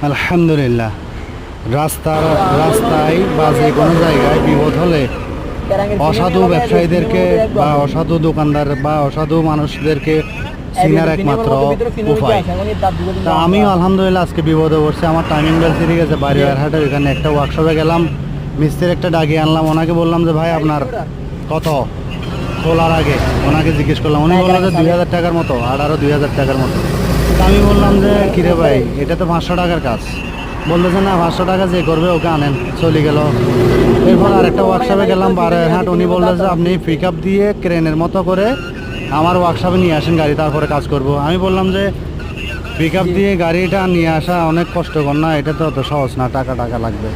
আলহামদুলিল্লাহ। রাস্তায় বা যে কোনো জায়গায় বিপদ হলে অসাধু ব্যবসায়ীদেরকে বা অসাধু দোকানদার বা অসাধু মানুষদেরকে চিনার একমাত্র উপায়। তা আমিও আলহামদুলিল্লাহ আজকে বিপদে পড়ছি। আমার টাইমিং বেল ছিঁড়ে গেছে। বাড়িওয়ার হাটের এখানে একটা ওয়ার্কশপে গেলাম, মিস্ত্রির একটা ডাকিয়ে আনলাম। ওনাকে বললাম যে ভাই আপনার কত খোলার আগে ওনাকে জিজ্ঞেস করলাম। উনি বললো যে 2000 টাকার মতো, আর আরও 2000 টাকার মতো। তা আমি বললাম যে কিরে ভাই, এটা তো 500 টাকার কাজ। বলতেছে না 500 টাকা যে করবে ওকে আনেন। চলে গেল। এরপর আরেকটা ওয়ার্কশপে গেলাম বারোয়ারহাট। উনি বললো যে আপনি পিক আপ দিয়ে ক্রেনের মতো করে আমার ওয়ার্কশপে নিয়ে আসেন গাড়ি, তারপরে কাজ করব। আমি বললাম যে পিক আপ দিয়ে গাড়িটা নিয়ে আসা অনেক কষ্টকর না, এটা তো অত সহজ না, টাকা টাকা লাগবে।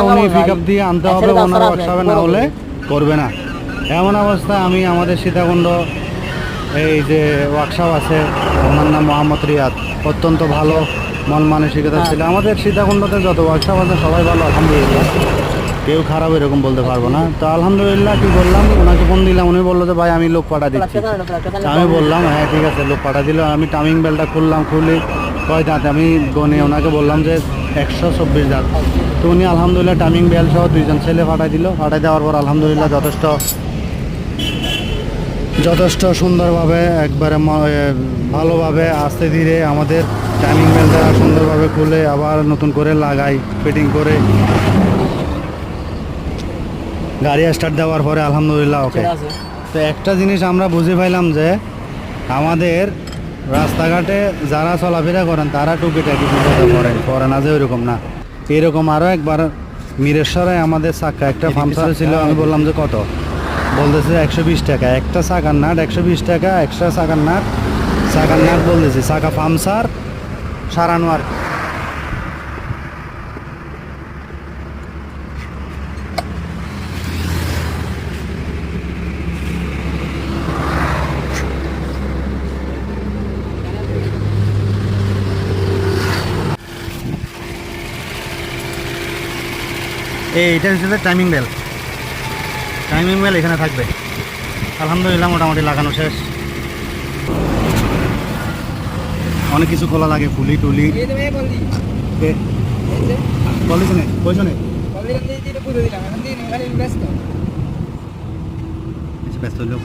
উনি পিক আপ দিয়ে আনতে হবে ওনার ওয়ার্কশপে, না হলে করবে না। এমন অবস্থায় আমি আমাদের সীতাকুণ্ড এই যে ওয়ার্কশপ আছে, ওনার নাম মোহাম্মদ রিয়াদ, অত্যন্ত ভালো মন মানসিকতা ছিল। আমাদের সীতাকুণ্ডতে যত ওয়ার্কশপ আছে সবাই ভালো আলহামদুলিল্লাহ, কেউ খারাপ এরকম বলতে পারবো না। তো আলহামদুলিল্লাহ কী করলাম, ওনাকে ফোন দিলাম। উনি বললো যে ভাই আমি লোক পাঠা দিচ্ছি। আমি বললাম হ্যাঁ ঠিক আছে, লোক পাঠা দিল। আমি টাইমিং বেলটা খুললাম, খুলে কয় দাঁত আমি গনে ওনাকে বললাম যে 124 দাঁত। তো উনি আলহামদুলিল্লাহ টাইমিং বেল সহ 2জন ছেলে পাঠাই দিল। পাঠাই দেওয়ার পর আলহামদুলিল্লাহ যথেষ্ট সুন্দরভাবে একবারে ভালোভাবে আস্তে ধীরে আমাদের টাইমিং বেলটা সুন্দরভাবে খুলে আবার নতুন করে লাগাই, ফিটিং করে গাড়ি স্টার্ট দেওয়ার পরে আলহামদুলিল্লাহ ওকে। তো একটা জিনিস আমরা বুঝে পাইলাম যে আমাদের রাস্তাঘাটে যারা চলাফেরা করেন তারা টুকিটাকি বিপদে পড়ে না, যে ওইরকম না। এরকম আরও একবার মিরেশ্বরে আমাদের চাকা একটা পাম্পসারে ছিল। আমি বললাম যে কত, বলতেছে 120 টাকা একটা চাকার নাট, 120 টাকা এক্সট্রা চাকার নাট বলতেছে, চাকা পাম্পসার সারানো আর কি। এইটা হচ্ছে টাইমিং বেল এখানে থাকবে। আলহামদুলিল্লাহ মোটামুটি লাগানো শেষ। অনেক কিছু খোলা লাগে, ফুলি টুলি ব্যস্ত লোক।